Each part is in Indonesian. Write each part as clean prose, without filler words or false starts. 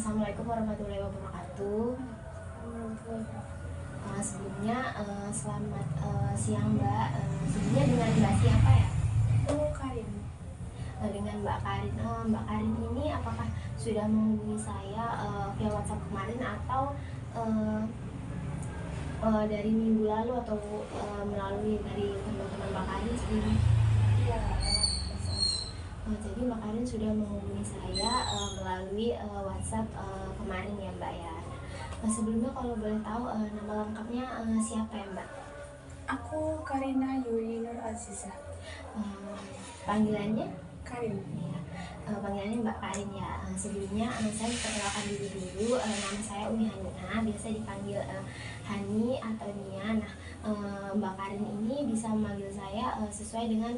Assalamualaikum warahmatullahi wabarakatuh. Sebelumnya selamat siang Mbak. Sebelumnya dengan Mbak siapa ya? Karin. Dengan Mbak Karin. Mbak Karin ini apakah sudah menghubungi saya via WhatsApp kemarin atau dari minggu lalu atau melalui dari teman-teman Mbak Karin sebelumnya? Iya. Jadi Mbak Karin sudah menghubungi saya melalui WhatsApp kemarin ya Mbak ya. Sebelumnya kalau boleh tahu nama lengkapnya siapa ya Mbak? Aku Karina Yuri Nur Aziza. Panggilannya? Karin. Ya, panggilannya Mbak Karin ya. Sebelumnya saya perkenalkan diri dulu. Nama saya Umi Hania, biasa dipanggil Hani atau Nia. Nah, Mbak Karin ini bisa memanggil saya sesuai dengan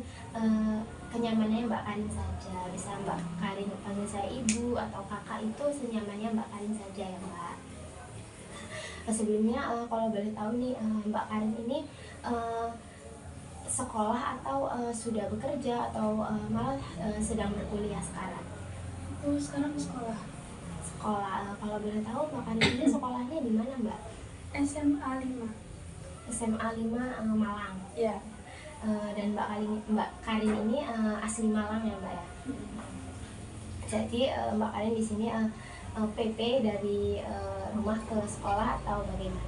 kenyamanannya Mbak Karin saja. Bisa Mbak Karin panggil saya ibu atau kakak, itu senyamannya Mbak Karin saja ya Mbak. Sebelumnya kalau boleh tahu nih, Mbak Karin ini sekolah atau sudah bekerja atau malah sedang berkuliah sekarang? Aku sekarang sekolah. Sekolah. Kalau boleh tahu Mbak Karin ini sekolahnya di mana Mbak? SMA 5. SMA 5 Malang. Ya. Dan Mbak Karin ini asli Malang ya Mbak ya. Jadi Mbak Karin di sini PP dari rumah ke sekolah atau bagaimana?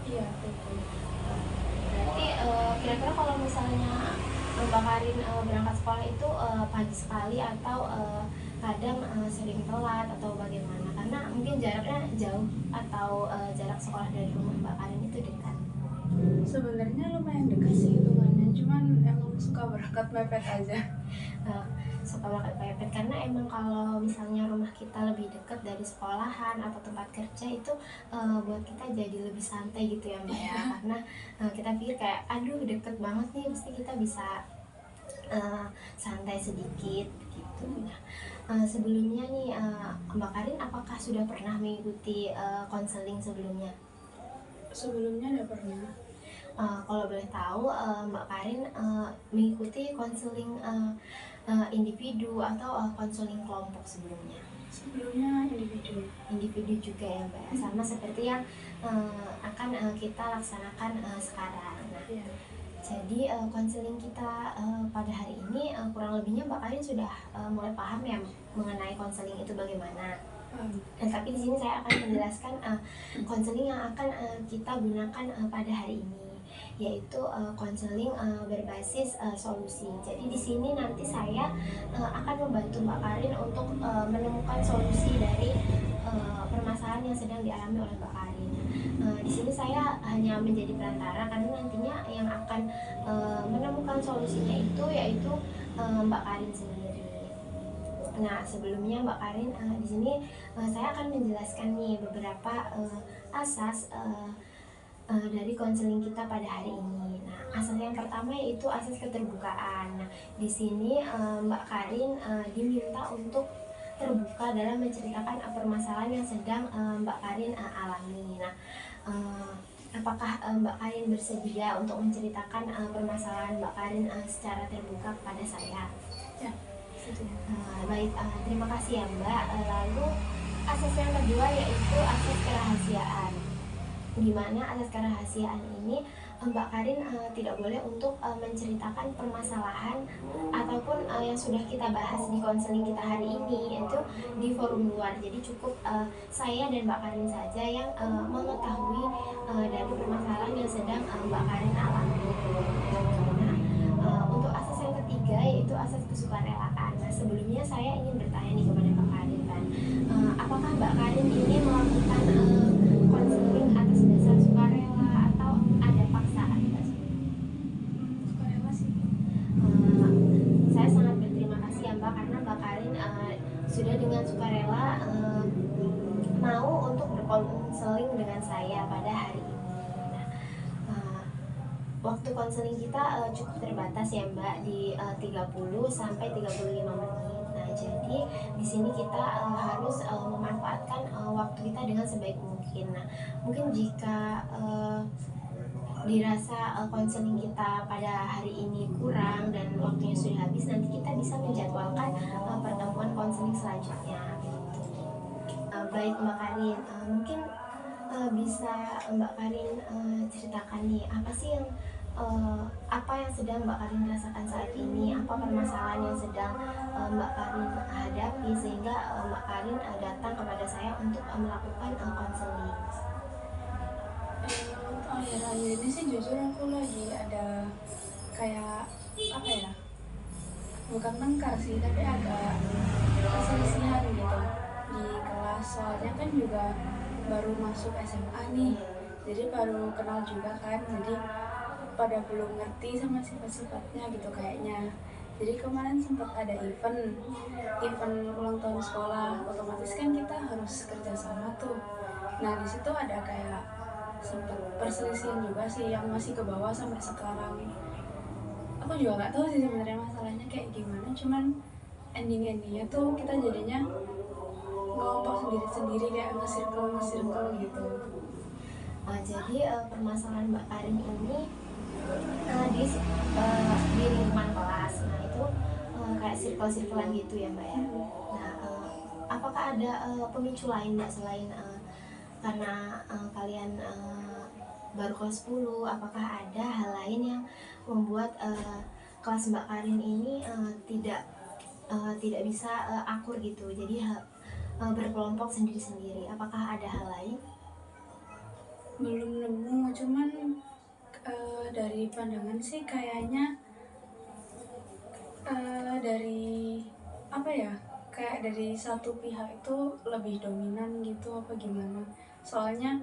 Iya, betul. Berarti kira-kira kalau misalnya Mbak Karin berangkat sekolah itu pagi sekali atau kadang sering telat atau bagaimana? Karena mungkin jaraknya jauh atau jarak sekolah dari rumah Mbak Karin itu dekat. Sebenarnya lumayan dekat sih hitungannya, cuman emang suka berangkat mepet aja. Suka banget pepet karena emang kalau misalnya rumah kita lebih dekat dari sekolahan atau tempat kerja itu buat kita jadi lebih santai gitu ya Mbak ya. Karena kita pikir kayak aduh deket banget nih, pasti kita bisa santai sedikit gitu. Nah, sebelumnya nih Mbak Karin apakah sudah pernah mengikuti konseling sebelumnya? Sebelumnya udah pernah. Kalau boleh tahu Mbak Karin mengikuti konseling individu atau konseling kelompok sebelumnya? Sebelumnya individu juga ya Mbak, sama seperti yang akan kita laksanakan sekarang. Nah, ya. Jadi konseling kita pada hari ini kurang lebihnya Mbak Karin sudah mulai paham ya mengenai konseling itu bagaimana. Tapi di sini saya akan menjelaskan konseling yang akan kita gunakan pada hari ini, yaitu konseling berbasis solusi. Jadi di sini nanti saya akan membantu Mbak Karin untuk menemukan solusi dari permasalahan yang sedang dialami oleh Mbak Karin. Di sini saya hanya menjadi perantara karena nantinya yang akan menemukan solusinya itu yaitu Mbak Karin sendiri. Nah, sebelumnya Mbak Karin di sini saya akan menjelaskan nih beberapa asas dari konseling kita pada hari ini. Nah, asas yang pertama yaitu asas keterbukaan. Nah, di sini Mbak Karin diminta untuk terbuka dalam menceritakan permasalahan yang sedang Mbak Karin alami. Nah, apakah Mbak Karin bersedia untuk menceritakan permasalahan Mbak Karin secara terbuka kepada saya? Ya. Baik, terima kasih ya Mbak. Lalu asas yang kedua yaitu asas kerahasiaan. Di mana asas kerahasiaan ini Mbak Karin tidak boleh untuk menceritakan permasalahan ataupun yang sudah kita bahas di konseling kita hari ini, yaitu di forum luar. Jadi cukup saya dan Mbak Karin saja yang mengetahui dari permasalahan yang sedang Mbak Karin alami. Nah, untuk asas yang ketiga yaitu asas kesukarelaan. Nah, sebelumnya saya ingin bertanya nih kepada Mbak Karin kan, apakah Mbak Karin ini melakukan konseling atas dasar sukarela atau ada paksaan Mbak? Sukarela sih. Saya sangat berterima kasih ya Mbak karena Mbak Karin sudah dengan sukarela mau untuk berkonseling dengan saya pada hari ini. Nah, waktu konseling kita cukup terbatas ya Mbak, di 30 sampai 35 menit. Nah, jadi di sini kita harus memanfaatkan waktu kita dengan sebaik mungkin. Nah, mungkin jika dirasa konseling kita pada hari ini kurang dan waktunya sudah habis, nanti kita bisa menjadwalkan pertemuan konseling selanjutnya. Baik Mbak Karin, mungkin bisa Mbak Karin ceritakan nih apa sih yang apa yang sedang Mbak Karin rasakan saat ini, apa permasalahan yang sedang Mbak Karin hadapi sehingga Mbak Karin datang kepada saya untuk melakukan konseling. Akhir-akhir ini sih jujur aku lagi ada kayak apa ya, bukan tengkar sih tapi agak perselisihan gitu di kelas, soalnya kan juga baru masuk SMA nih, jadi baru kenal juga kan, jadi pada belum ngerti sama sifat-sifatnya gitu kayaknya. Jadi kemarin sempat ada event ulang tahun sekolah, otomatis kan kita harus kerja sama tuh. Nah di situ ada kayak sempat perselisihan juga sih yang masih ke bawah sampai sekarang. Aku juga nggak tahu sih sebenarnya masalahnya kayak gimana, cuman endingnya tuh kita jadinya ngelompok sendiri-sendiri kayak nge-circle gitu. Jadi permasalahan Mbak Karin ini di lingkungan kelas. Nah itu kayak circle-circlean gitu ya Mbak ya. Nah apakah ada pemicu lain Mbak selain karena kalian baru kelas 10, apakah ada hal lain yang membuat kelas Mbak Karin ini tidak bisa akur gitu, jadi berkelompok sendiri-sendiri? Apakah ada hal lain? Belum nemu, cuman dari pandangan sih kayaknya dari apa ya, kayak dari satu pihak itu lebih dominan gitu apa gimana, soalnya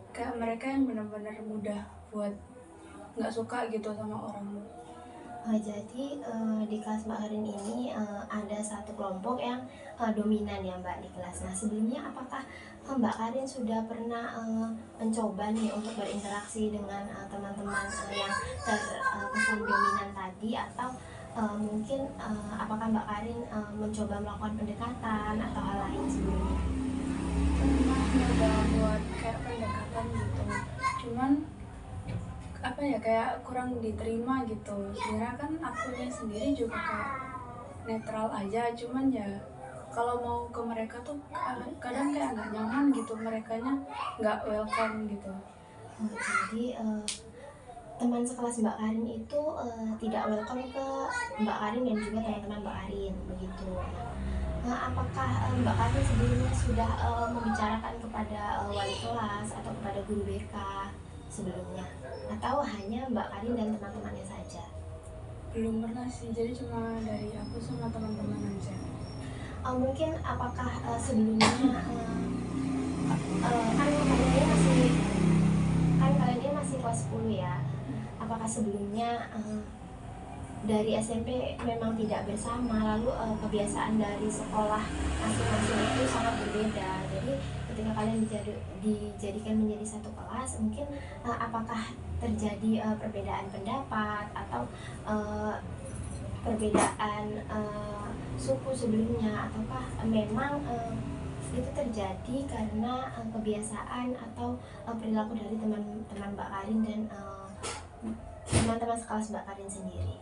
kayak mereka yang benar-benar mudah buat nggak suka gitu sama orang. Jadi di kelas Mbak Karin ini ada satu kelompok yang dominan ya Mbak di kelas. Nah sebelumnya apakah Mbak Karin sudah pernah mencoba nih untuk berinteraksi dengan teman-teman yang terkesan dominan tadi, atau mungkin apakah Mbak Karin mencoba melakukan pendekatan atau hal lain sebelumnya? Pernah nyoba buat kayak pendekatan gitu, cuman apa ya, kayak kurang diterima gitu. Sebenarnya kan akunya sendiri juga kayak netral aja, cuman ya kalau mau ke mereka tuh kadang kayak nggak nyaman gitu, merekanya nggak welcome gitu. Jadi teman sekelas Mbak Karin itu tidak welcome ke Mbak Karin dan juga teman-teman Mbak Karin begitu. Apakah Mbak Karin sebelumnya sudah membicarakan kepada wali kelas atau kepada guru BK sebelumnya, atau hanya Mbak Karin dan teman-temannya saja? Belum pernah sih, jadi cuma dari aku sama teman-teman aja. Mungkin apakah sebelumnya kan kalian ini masih kelas 10 ya, apakah sebelumnya dari SMP memang tidak bersama, lalu kebiasaan dari sekolah masing-masing itu sangat berbeda, jadi ketika kalian dijadikan menjadi satu kelas, mungkin apakah terjadi perbedaan pendapat atau perbedaan suku sebelumnya, ataukah memang itu terjadi karena kebiasaan atau perilaku dari teman-teman Mbak Karin dan teman-teman sekelas Mbak Karin sendiri?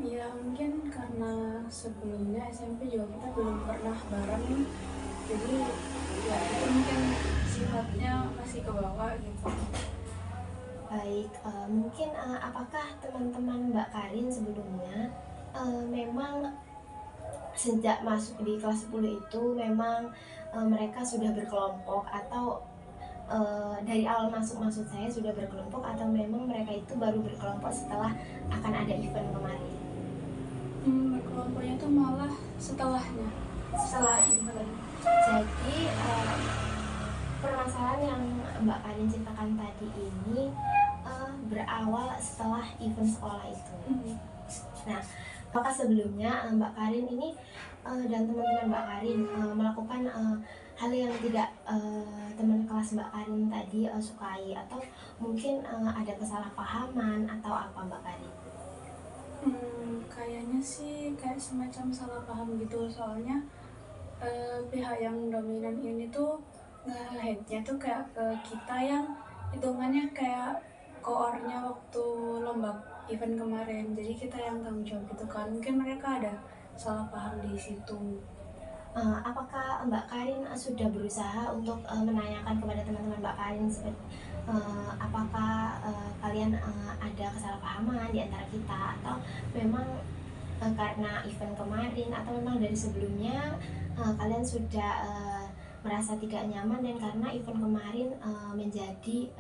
Ya mungkin karena sebelumnya SMP juga kita belum pernah bareng, jadi ya itu mungkin sifatnya masih ke bawah gitu. Baik, mungkin apakah teman-teman Mbak Karin sebelumnya memang sejak masuk di kelas 10 itu memang mereka sudah berkelompok, atau dari awal masuk saya sudah berkelompok, atau memang mereka itu baru berkelompok setelah akan ada event kemarin? Berkelompoknya tuh malah setelah event. Jadi permasalahan yang Mbak Karin ceritakan tadi ini berawal setelah event sekolah itu. Nah, apakah sebelumnya Mbak Karin ini dan teman-teman Mbak Karin melakukan hal yang tidak teman kelas Mbak Karin tadi sukai, atau mungkin ada kesalahpahaman atau apa Mbak Karin? Kayaknya sih kayak semacam salah paham gitu, soalnya pihak yang dominan ini tuh nge-hate-nya tuh kayak ke kita yang hitungannya kayak koornya waktu lomba event kemarin, jadi kita yang tanggung jawab gitu kan. Mungkin mereka ada salah paham di situ. Apakah Mbak Karin sudah berusaha untuk menanyakan kepada teman-teman Mbak Karin seperti apakah kalian ada kesalahpahaman di antara kita, atau memang karena event kemarin atau memang dari sebelumnya kalian sudah merasa tidak nyaman, dan karena event kemarin menjadi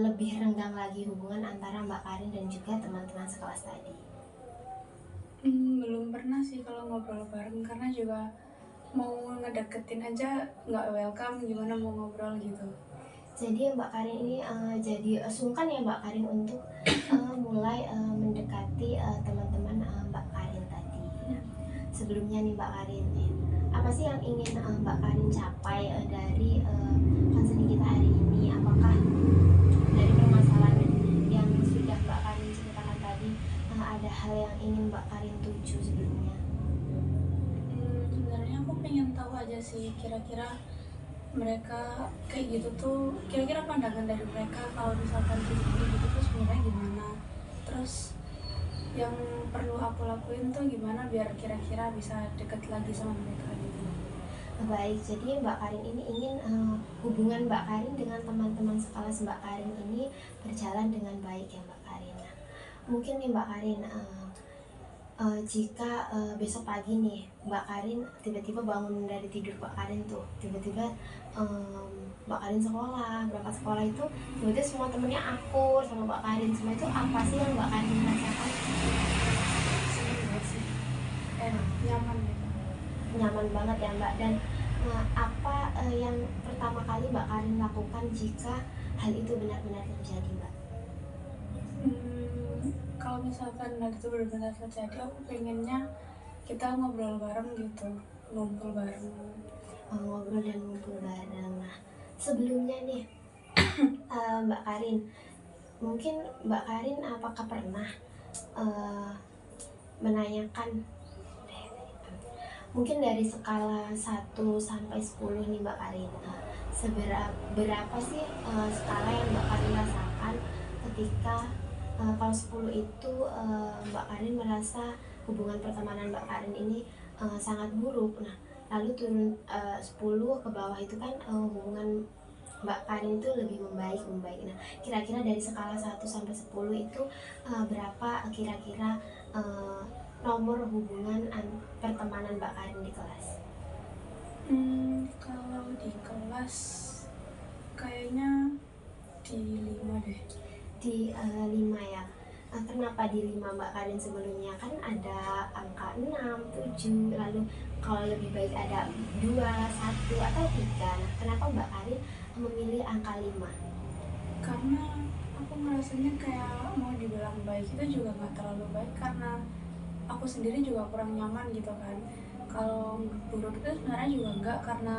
lebih renggang lagi hubungan antara Mbak Karin dan juga teman-teman sekelas tadi? Belum pernah sih kalau ngobrol bareng, karena juga mau ngedeketin aja nggak welcome, gimana mau ngobrol gitu. Jadi Mbak Karin ini jadi sungkan ya Mbak Karin untuk mulai mendekati teman-teman Mbak Karin tadi. Nah, sebelumnya nih Mbak Karin, apa sih yang ingin Mbak Karin capai dari konseling kita hari ini? Apakah dari permasalahan yang sudah Mbak Karin ceritakan tadi ada hal yang ingin Mbak Karin tuju sebelumnya? Sebenarnya aku pengen tahu aja sih, kira-kira mereka kayak gitu tuh, kira-kira pandangan dari mereka kalau misalkan kayak gitu tuh sebenarnya gimana, terus yang perlu aku lakuin tuh gimana biar kira-kira bisa deket lagi sama mereka gitu. Baik, jadi Mbak Karin ini ingin hubungan Mbak Karin dengan teman-teman sekelas Mbak Karin ini berjalan dengan baik ya Mbak Karin. Nah, mungkin nih Mbak Karin, jika besok pagi nih Mbak Karin tiba-tiba bangun dari tidur Mbak Karin tuh, tiba-tiba Mbak Karin sekolah, berangkat sekolah itu tiba-tiba semua temennya akur sama Mbak Karin, semua itu apa sih yang Mbak Karin rasakan? Seneng banget sih, nyaman gitu. Nyaman banget ya Mbak. Dan apa yang pertama kali Mbak Karin lakukan jika hal itu benar-benar terjadi Mbak? Kalau misalkan hal itu benar-benar terjadi, aku pengennya kita ngobrol bareng gitu, ngumpul bareng. Ngobrol dan ngumpul bareng. Nah, sebelumnya nih Mbak Karin, mungkin Mbak Karin apakah pernah menanyakan, mungkin dari skala 1 sampai 10 nih Mbak Karin, berapa sih skala yang Mbak Karin rasakan ketika kalau 10 itu Mbak Karin merasa hubungan pertemanan Mbak Karin ini sangat buruk. Nah, lalu turun 10 ke bawah itu kan hubungan Mbak Karin itu lebih membaik. Nah, kira-kira dari skala 1 sampai 10 itu berapa kira-kira nomor hubungan pertemanan Mbak Karin di kelas? Kalau di kelas kayaknya di 5 deh. Di 5 ya. Kenapa di 5 Mbak Karin? Sebelumnya kan ada angka 6, 7, lalu kalau lebih baik ada 2, 1, atau 3. Nah, kenapa Mbak Karin memilih angka 5? Karena aku ngerasanya kayak mau dibilang baik itu juga gak terlalu baik, karena aku sendiri juga kurang nyaman gitu kan. Kalau buruk itu sebenarnya juga enggak, karena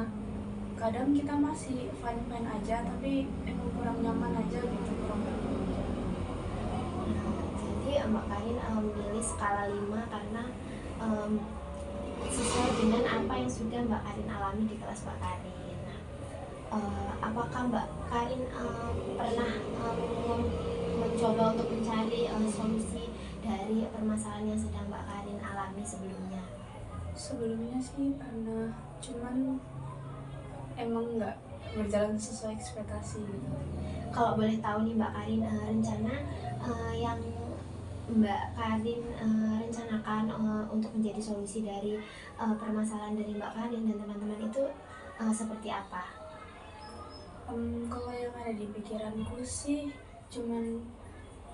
kadang kita masih fine-fine aja, tapi emang kurang nyaman aja gitu, kurang baik aja. Jadi Mbak Karin memilih skala 5 karena sesuai dengan apa yang sudah Mbak Karin alami di kelas Mbak Karin. Nah, apakah Mbak Karin pernah mencoba untuk mencari solusi dari permasalahan yang sedang Mbak Karin alami sebelumnya? Sebelumnya sih pernah, cuman emang nggak berjalan sesuai ekspektasi gitu. Kalau boleh tahu nih Mbak Karin, rencana yang Mbak Karin rencanakan untuk menjadi solusi dari permasalahan dari Mbak Karin dan teman-teman itu seperti apa? Kalau yang ada di pikiranku sih cuman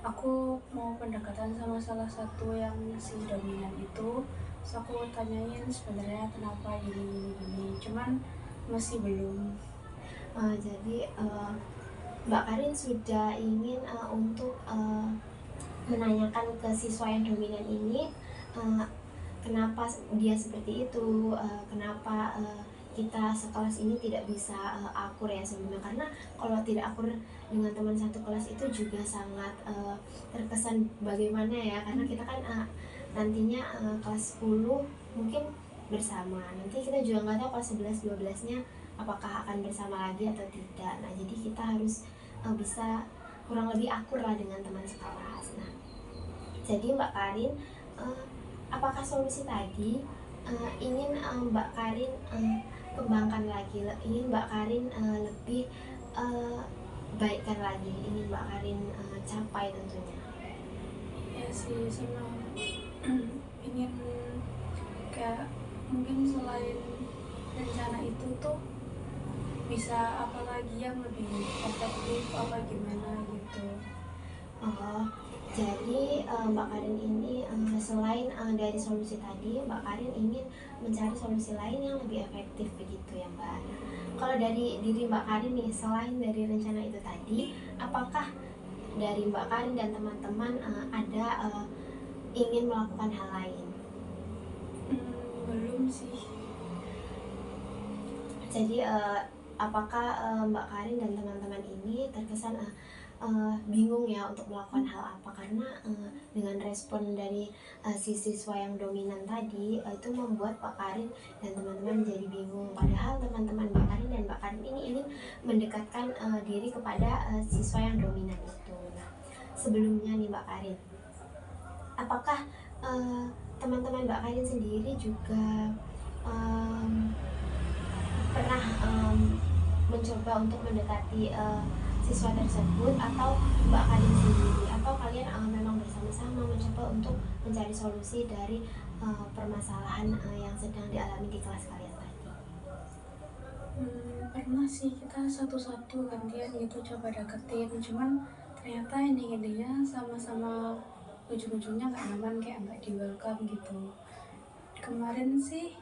aku mau pendekatan sama salah satu yang si dominan itu, terus aku tanyain sebenarnya kenapa gini, cuman masih belum. Jadi Mbak Karin sudah ingin untuk menanyakan ke siswa yang dominan ini kenapa dia seperti itu, kenapa kita sekelas ini tidak bisa akur ya sebelumnya, karena kalau tidak akur dengan teman satu kelas itu juga sangat terkesan bagaimana ya, karena kita kan nantinya kelas 10 mungkin bersama, nanti kita juga nggak tahu kelas 11 12 nya apakah akan bersama lagi atau tidak. Nah, jadi kita harus bisa kurang lebih akur lah dengan teman sekelas. Nah, jadi Mbak Karin, apakah solusi tadi ingin Mbak Karin kembangkan lagi, ingin Mbak Karin lebih baikkan lagi, ingin Mbak Karin capai tentunya? Ya sih, sama ingin kayak mungkin selain rencana itu tuh bisa apa lagi yang lebih efektif apa gimana gitu. Oh, jadi Mbak Karin ini selain dari solusi tadi, Mbak Karin ingin mencari solusi lain yang lebih efektif begitu ya Mbak. Kalau dari diri Mbak Karin nih, selain dari rencana itu tadi, apakah dari Mbak Karin dan teman-teman ada ingin melakukan hal lain? Belum sih. Jadi apakah Mbak Karin dan teman-teman ini terkesan bingung ya untuk melakukan hal apa, karena dengan respon dari si siswa yang dominan tadi itu membuat Mbak Karin dan teman-teman jadi bingung, padahal teman-teman Mbak Karin dan Mbak Karin ini ingin mendekatkan diri kepada siswa yang dominan itu. Nah, sebelumnya nih Mbak Karin, apakah teman-teman Mbak Karin sendiri juga pernah mencoba untuk mendekati siswa tersebut, atau Mbak Karin sendiri, atau kalian memang bersama-sama mencoba untuk mencari solusi dari permasalahan yang sedang dialami di kelas kalian tadi? Pernah sih, kita satu-satu gantian gitu coba deketin, cuman ternyata ending-endingnya sama-sama ujung-ujungnya nggak nyaman, kayak nggak di welcome gitu. Kemarin sih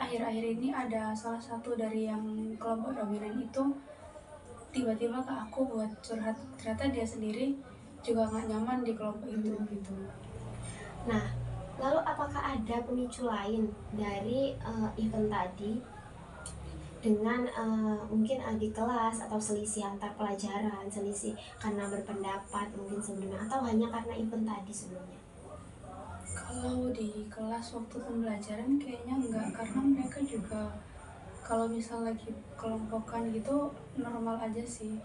akhir-akhir ini ada salah satu dari yang kelompok dominan itu tiba-tiba ke aku buat curhat, ternyata dia sendiri juga nggak nyaman di kelompok itu gitu. Nah, lalu apakah ada pemicu lain dari event tadi dengan mungkin di kelas, atau selisih antar pelajaran, selisih karena berpendapat mungkin sebelumnya, atau hanya karena event tadi sebelumnya? Kalau di kelas waktu pembelajaran kayaknya enggak, karena mereka juga kalau misal lagi kelompokan gitu normal aja sih.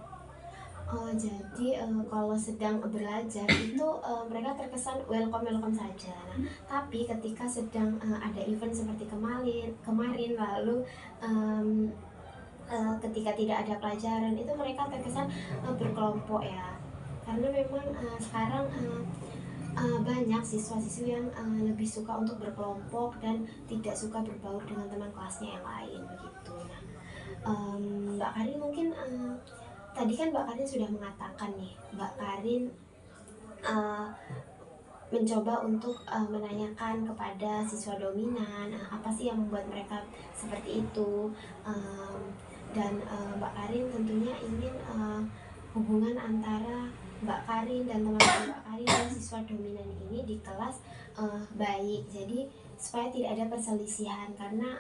Oh, jadi kalau sedang belajar itu mereka terkesan welcome saja. Nah, tapi ketika sedang ada event seperti kemarin lalu ketika tidak ada pelajaran itu mereka terkesan berkelompok ya. Karena memang sekarang banyak siswa-siswi yang lebih suka untuk berkelompok dan tidak suka berbaur dengan teman kelasnya yang lain begitu. Nah, Mbak Karin mungkin tadi kan Mbak Karin sudah mengatakan nih, Mbak Karin mencoba untuk menanyakan kepada siswa dominan apa sih yang membuat mereka seperti itu, dan Mbak Karin tentunya ingin hubungan antara Mbak Karin dan teman-teman Mbak Karin dan siswa dominan ini di kelas baik, jadi supaya tidak ada perselisihan, karena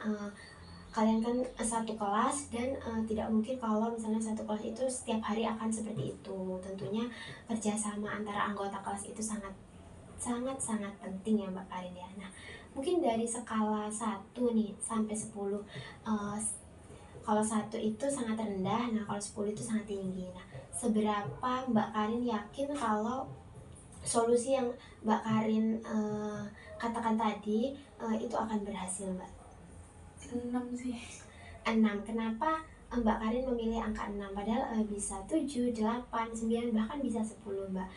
kalian kan satu kelas dan tidak mungkin kalau misalnya satu kelas itu setiap hari akan seperti itu. Tentunya kerjasama antara anggota kelas itu sangat penting ya Mbak Karin ya. Nah, mungkin dari skala 1 nih sampai 10, kalau 1 itu sangat rendah, nah kalau 10 itu sangat tinggi. Nah, seberapa Mbak Karin yakin kalau solusi yang Mbak Karin katakan tadi itu akan berhasil, Mbak? 6 sih. 6. Kenapa Mbak Karin memilih angka 6? Padahal bisa 7, 8, 9, bahkan bisa 10, Mbak.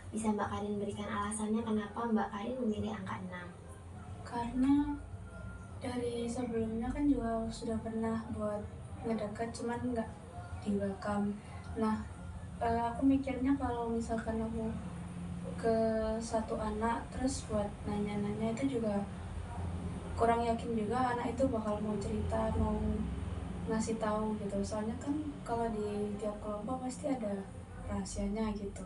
Bisa Mbak Karin berikan alasannya kenapa Mbak Karin memilih angka 6? Karena dari sebelumnya kan juga sudah pernah buat ngedekat, cuman nggak di welcome. Nah, aku mikirnya kalau misalkan aku ke satu anak terus buat nanya-nanya itu juga kurang yakin juga anak itu bakal mau cerita, mau ngasih tahu gitu. Soalnya kan kalau di tiap kelompok pasti ada rahasianya gitu.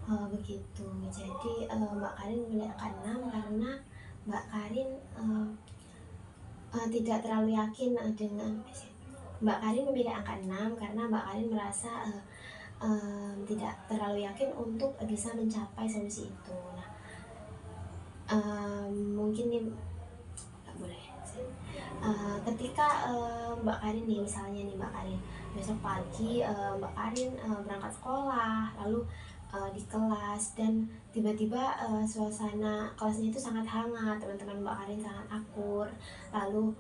Oh, begitu. Jadi Mbak Karin memilih angka 6 karena Mbak Karin tidak terlalu yakin dengan Mbak Karin memilih angka 6 karena Mbak Karin merasa tidak terlalu yakin untuk bisa mencapai solusi itu. Nah, mungkin nih nggak boleh. Ketika Mbak Karin nih, misalnya nih Mbak Karin besok pagi Mbak Karin berangkat sekolah, lalu di kelas, dan tiba-tiba suasana kelasnya itu sangat hangat, teman-teman Mbak Karin sangat akur. Lalu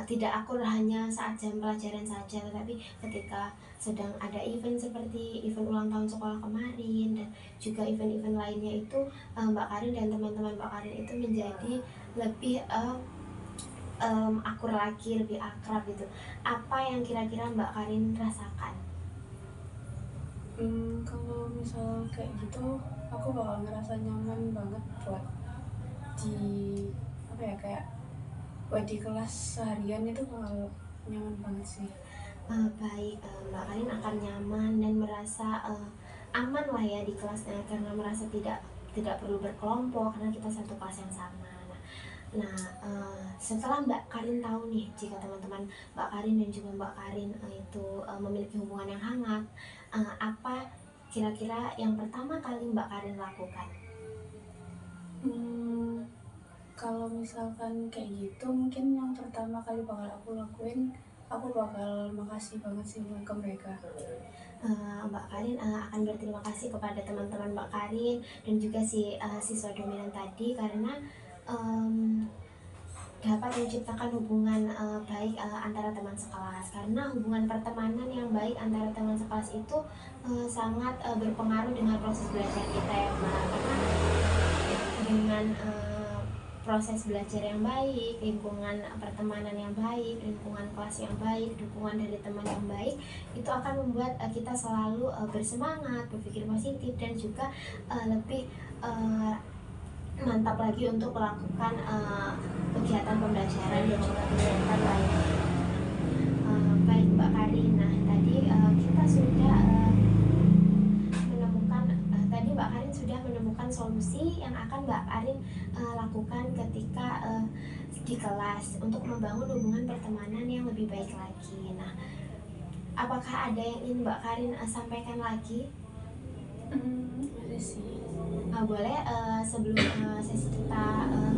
tidak akur hanya saat jam pelajaran saja, tetapi ketika sedang ada event seperti event ulang tahun sekolah kemarin dan juga event-event lainnya itu, Mbak Karin dan teman-teman Mbak Karin itu menjadi lebih akur lagi, lebih akrab gitu. Apa yang kira-kira Mbak Karin rasakan? Kalau misal kayak gitu, aku bakal ngerasa nyaman banget buat di apa ya, kayak buat di kelas seharian itu bakal nyaman banget sih. Baik, Mbak Karin akan nyaman dan merasa aman lah ya di kelasnya, karena merasa tidak perlu berkelompok karena kita satu kelas yang sama. Setelah Mbak Karin tahu nih jika teman-teman Mbak Karin dan juga Mbak Karin itu memiliki hubungan yang hangat, apa kira-kira yang pertama kali Mbak Karin lakukan? Kalau misalkan kayak gitu, mungkin yang pertama kali bakal aku lakuin, aku bakal makasih banget sih ke mereka. Mbak Karin akan berterima kasih kepada teman-teman Mbak Karin dan juga si siswa dominan tadi, karena dapat menciptakan hubungan baik antara teman sekelas, karena hubungan pertemanan yang baik antara teman sekelas itu sangat berpengaruh dengan proses belajar kita ya Mbak. Karena dengan proses belajar yang baik, lingkungan pertemanan yang baik, lingkungan kelas yang baik, dukungan dari teman yang baik, itu akan membuat kita selalu bersemangat, berpikir positif, dan juga lebih mantap lagi untuk melakukan kegiatan pembelajaran dan juga kegiatan lainnya. Baik Mbak Karin, nah tadi kita sudah tadi Mbak Karin sudah menemukan solusi yang akan Mbak Karin lakukan ketika di kelas untuk membangun hubungan pertemanan yang lebih baik lagi. Nah, apakah ada yang ingin Mbak Karin sampaikan lagi? Ada sih. Boleh sebelum sesi kita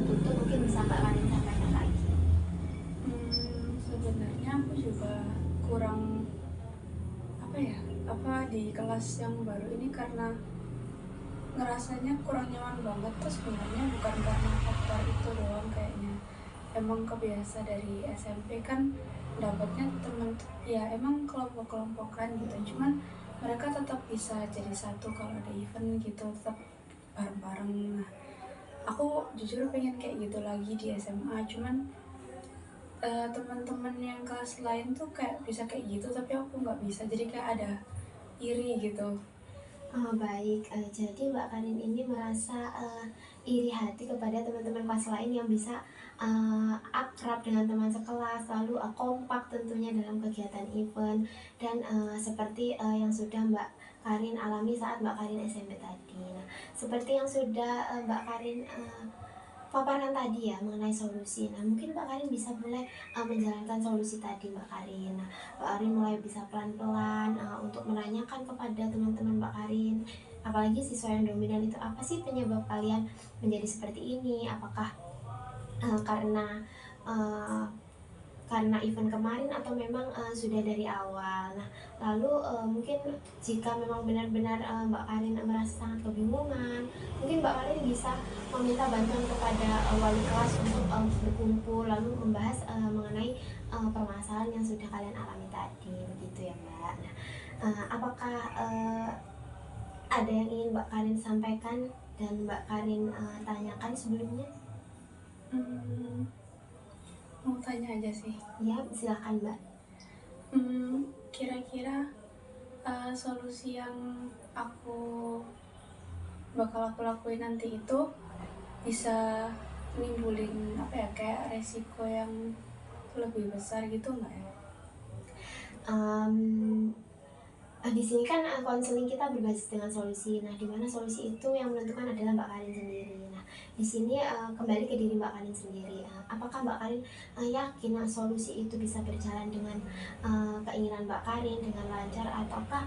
tutup, mungkin bisa Mbak Karin sampaikan lagi. Sebenarnya aku juga kurang di kelas yang baru ini, karena ngerasanya kurang nyaman banget. Terus sebenarnya bukan karena faktor itu doang, kayaknya emang kebiasa dari SMP kan dapatnya temen ya emang kelompok-kelompokan gitu, cuman mereka tetap bisa jadi satu kalau ada event gitu, tetap bareng-bareng. Nah, aku jujur pengen kayak gitu lagi di SMA, cuman teman-teman yang kelas lain tuh kayak bisa kayak gitu tapi aku nggak bisa, jadi kayak ada iri gitu. Baik, jadi Mbak Karin ini merasa iri hati kepada teman-teman kelas lain yang bisa akrab dengan teman sekelas, lalu kompak tentunya dalam kegiatan event, dan seperti yang sudah Mbak Karin alami saat Mbak Karin SMP tadi. Nah, seperti yang sudah Mbak Karin paparan tadi ya mengenai solusi. Nah, mungkin Mbak Karin bisa mulai menjalankan solusi tadi Mbak Karin. Nah, Mbak Karin mulai bisa pelan-pelan untuk menanyakan kepada teman-teman Mbak Karin, apalagi siswa yang dominan itu, apa sih penyebab kalian menjadi seperti ini? Apakah karena event kemarin atau memang sudah dari awal. Nah, lalu mungkin jika memang benar-benar Mbak Karin merasa sangat kebingungan, mungkin Mbak Karin bisa meminta bantuan kepada wali kelas untuk berkumpul lalu membahas mengenai permasalahan yang sudah kalian alami tadi, begitu ya Mbak. Nah, apakah ada yang ingin Mbak Karin sampaikan dan Mbak Karin tanyakan sebelumnya? Mau tanya aja sih. Ya, silakan Mbak. Kira-kira solusi yang aku bakal aku lakuin nanti itu bisa nimbulin kayak resiko yang lebih besar gitu nggak ya? Di sini kan konseling kita berbasis dengan solusi. Nah, di mana solusi itu yang menentukan adalah Mbak Karin sendiri. Nah, di sini kembali ke diri Mbak Karin sendiri. Apakah Mbak Karin yakin solusi itu bisa berjalan dengan keinginan Mbak Karin dengan lancar, ataukah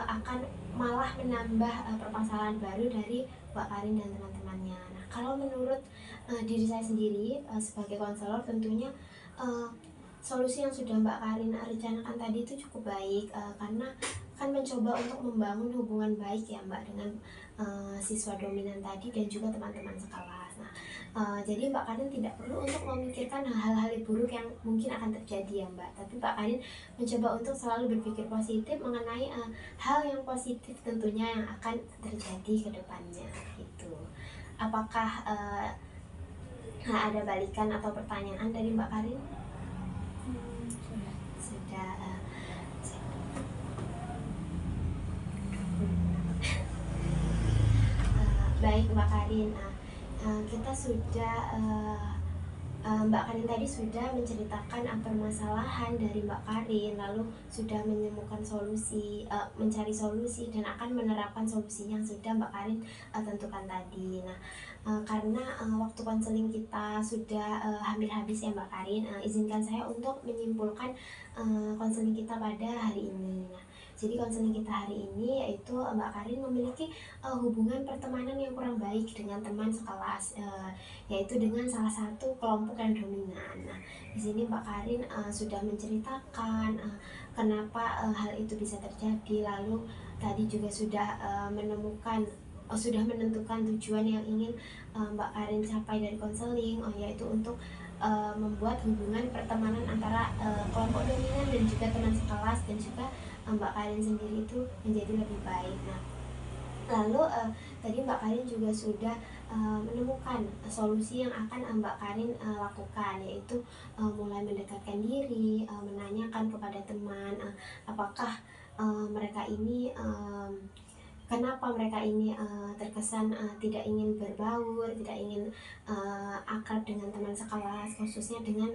akan malah menambah permasalahan baru dari Mbak Karin dan teman-temannya? Nah, kalau menurut diri saya sendiri sebagai konselor, tentunya solusi yang sudah Mbak Karin rencanakan tadi itu cukup baik, karena akan mencoba untuk membangun hubungan baik ya Mbak dengan siswa dominan tadi dan juga teman-teman sekelas. Nah, jadi Mbak Karin tidak perlu untuk memikirkan hal-hal buruk yang mungkin akan terjadi ya Mbak, tapi Mbak Karin mencoba untuk selalu berpikir positif mengenai hal yang positif tentunya yang akan terjadi ke depannya gitu. Apakah ada balikan atau pertanyaan dari Mbak Karin? Sudah. Baik Mbak Karin, kita sudah Mbak Karin tadi sudah menceritakan permasalahan dari Mbak Karin, lalu sudah menemukan solusi, mencari solusi dan akan menerapkan solusinya yang sudah Mbak Karin tentukan tadi. Nah, karena waktu konseling kita sudah hampir habis ya Mbak Karin, izinkan saya untuk menyimpulkan konseling kita pada hari ini. Nah, jadi konseling kita hari ini yaitu Mbak Karin memiliki hubungan pertemanan yang kurang baik dengan teman sekelas, yaitu dengan salah satu kelompok yang dominan. Nah, di sini Mbak Karin sudah menceritakan kenapa hal itu bisa terjadi, lalu tadi juga sudah sudah menentukan tujuan yang ingin Mbak Karin capai dari konseling, yaitu untuk membuat hubungan pertemanan antara kelompok dominan dan juga teman sekelas dan juga Mbak Karin sendiri itu menjadi lebih baik. Nah, lalu tadi Mbak Karin juga sudah menemukan solusi yang akan Mbak Karin lakukan, yaitu mulai mendekatkan diri, menanyakan kepada teman apakah mereka ini kenapa mereka ini terkesan tidak ingin berbaur, tidak ingin akrab dengan teman sekelas, khususnya dengan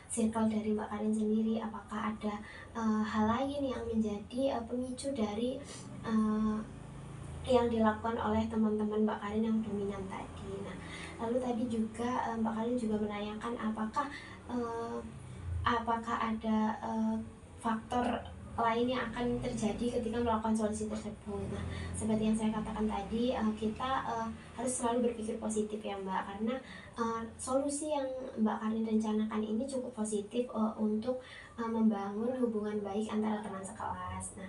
circle dari Mbak Karin sendiri. Apakah ada hal lain yang menjadi pemicu dari yang dilakukan oleh teman-teman Mbak Karin yang dominan tadi. Nah, lalu tadi juga Mbak Karin juga menanyakan apakah ada faktor lain yang akan terjadi ketika melakukan solusi tersebut. Nah, seperti yang saya katakan tadi, kita harus selalu berpikir positif ya Mbak, karena solusi yang Mbak Karin rencanakan ini cukup positif untuk membangun hubungan baik antara teman sekelas.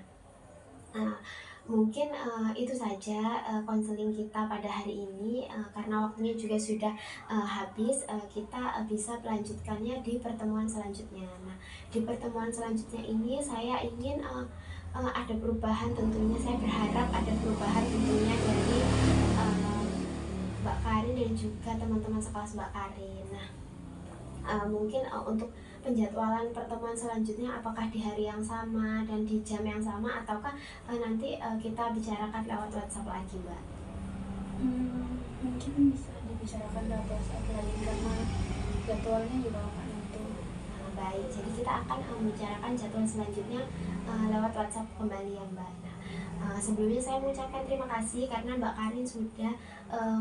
Nah, mungkin itu saja konseling kita pada hari ini, karena waktunya juga sudah habis. Kita bisa melanjutkannya di pertemuan selanjutnya. Nah, di pertemuan selanjutnya ini saya ingin ada perubahan tentunya. Saya berharap ada perubahan tentunya dari Mbak Karin dan juga teman-teman sekelas Mbak Karin. Nah, mungkin untuk penjadwalan pertemuan selanjutnya apakah di hari yang sama dan di jam yang sama, ataukah nanti kita bicarakan lewat WhatsApp lagi Mbak? Mungkin bisa dibicarakan lewat WhatsApp lagi karena jadwalnya juga nggak nentu. Baik, jadi kita akan membicarakan jadwal selanjutnya lewat WhatsApp kembali ya Mbak. Sebelumnya saya mengucapkan terima kasih karena Mbak Karin sudah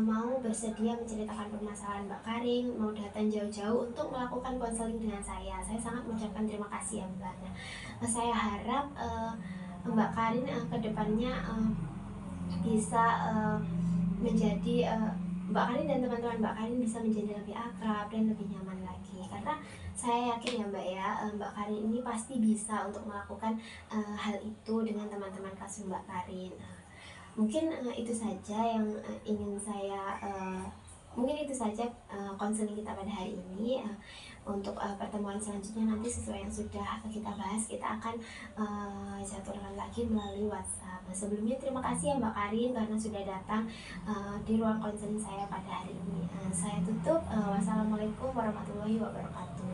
mau bersedia menceritakan permasalahan Mbak Karin, mau datang jauh-jauh untuk melakukan konseling dengan saya. Saya sangat mengucapkan terima kasih ya Mbak. Saya harap Mbak Karin kedepannya bisa menjadi Mbak Karin dan teman-teman Mbak Karin bisa menjadi lebih akrab dan lebih nyaman lagi, karena saya yakin ya Mbak ya, Mbak Karin ini pasti bisa untuk melakukan hal itu dengan teman-teman kelas Mbak Karin. Mungkin itu saja yang ingin saya konseling kita pada hari ini. Untuk pertemuan selanjutnya nanti sesuai yang sudah kita bahas, kita akan jadwalkan lagi melalui WhatsApp. Sebelumnya terima kasih ya Mbak Karin karena sudah datang di ruang konseling saya pada hari ini. Saya tutup. Wassalamualaikum warahmatullahi wabarakatuh.